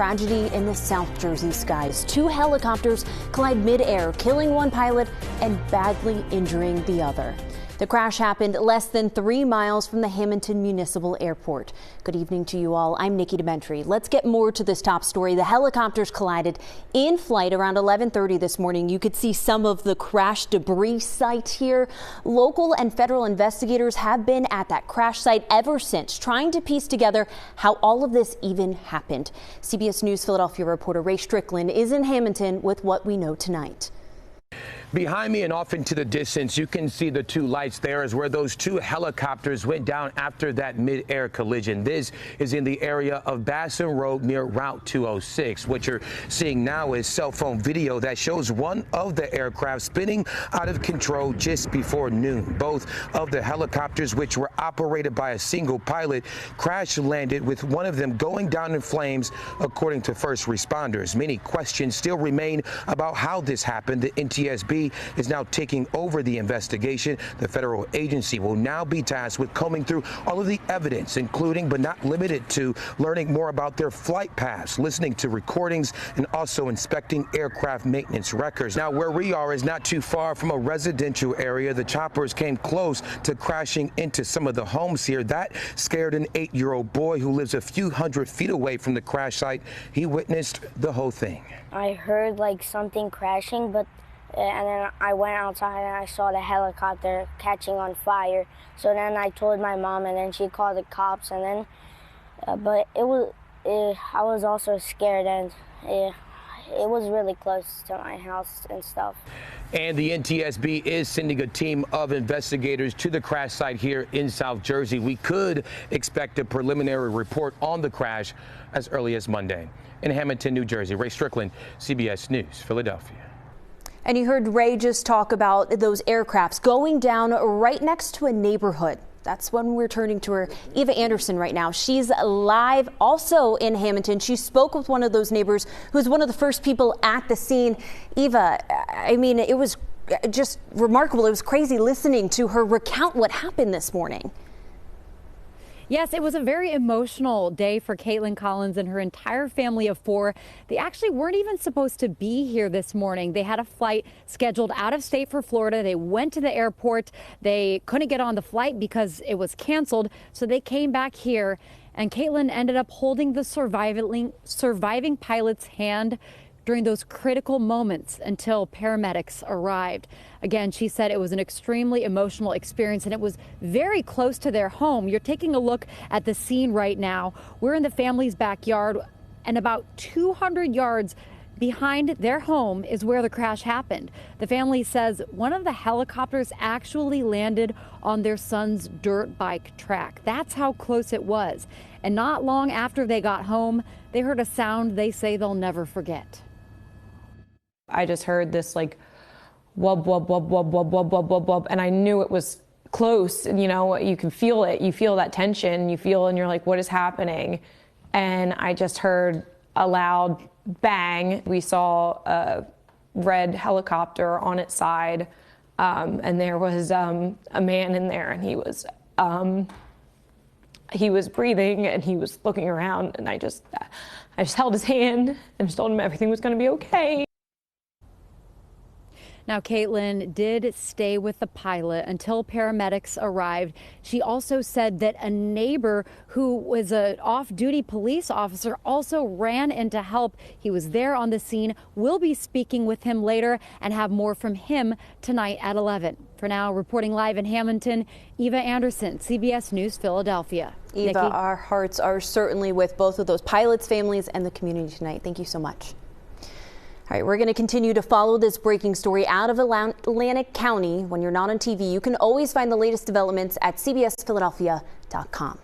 tragedy in the South Jersey skies. Two helicopters collide mid-air, killing one pilot and badly injuring the other. The crash happened less than 3 miles from the Hammonton Municipal Airport. Good evening to you all. I'm Nikki DeMentry. Let's get more to this top story. The helicopters collided in flight around 11:30 this morning. You could see some of the crash debris site here. Local and federal investigators have been at that crash site ever since, trying to piece together how all of this even happened. CBS News Philadelphia reporter Ray Strickland is in Hammonton with what we know tonight. Behind me and off into the distance, you can see the two lights there is where those two helicopters went down after that mid-air collision. This is in the area of Basson Road near Route 206. What you're seeing now is cell phone video that shows one of the aircraft spinning out of control just before noon. Both of the helicopters, which were operated by a single pilot, crash landed with one of them going down in flames, according to first responders. Many questions still remain about how this happened. The NTSB is now taking over the investigation. The federal agency will now be tasked with combing through all of the evidence, including but not limited to learning more about their flight paths, listening to recordings, and also inspecting aircraft maintenance records. Now, where we are is not too far from a residential area. The choppers came close to crashing into some of the homes here. That scared an 8-year-old boy who lives a few hundred feet away from the crash site. He witnessed the whole thing. I heard like something crashing, and then I went outside and I saw the helicopter catching on fire. So then I told my mom, and then she called the cops. And then, I was also scared, and it was really close to my house and stuff. And the NTSB is sending a team of investigators to the crash site here in South Jersey. We could expect a preliminary report on the crash as early as Monday. In Hammonton, New Jersey, Ray Strickland, CBS News, Philadelphia. And you heard Ray just talk about those aircrafts going down right next to a neighborhood. That's when we're turning to her, Eva Anderson, right now. She's live also in Hammonton. She spoke with one of those neighbors who was one of the first people at the scene. Eva, I mean, it was just remarkable. It was crazy listening to her recount what happened this morning. Yes, it was a very emotional day for Caitlyn Collins and her entire family of 4. They actually weren't even supposed to be here this morning. They had a flight scheduled out of state for Florida. They went to the airport. They couldn't get on the flight because it was canceled. So they came back here, and Caitlyn ended up holding the surviving pilot's hand during those critical moments until paramedics arrived. Again, she said it was an extremely emotional experience, and it was very close to their home. You're taking a look at the scene right now. We're in the family's backyard, and about 200 yards behind their home is where the crash happened. The family says one of the helicopters actually landed on their son's dirt bike track. That's how close it was. And not long after they got home, they heard a sound they say they'll never forget. I just heard this like wub, wub, wub, wub, wub, wub, wub, wub, wub, and I knew it was close. You know, you can feel it. You feel that tension. You feel, and you're like, what is happening? And I just heard a loud bang. We saw a red helicopter on its side, and there was a man in there, and he was breathing, and he was looking around, and I just held his hand and just told him everything was going to be okay. Now, Caitlyn did stay with the pilot until paramedics arrived. She also said that a neighbor who was an off-duty police officer also ran in to help. He was there on the scene. We'll be speaking with him later and have more from him tonight at 11. For now, reporting live in Hammonton, Eva Anderson, CBS News, Philadelphia. Eva, Nikki? Our hearts are certainly with both of those pilots' families and the community tonight. Thank you so much. All right, we're going to continue to follow this breaking story out of Atlantic County. When you're not on TV, you can always find the latest developments at cbsphiladelphia.com.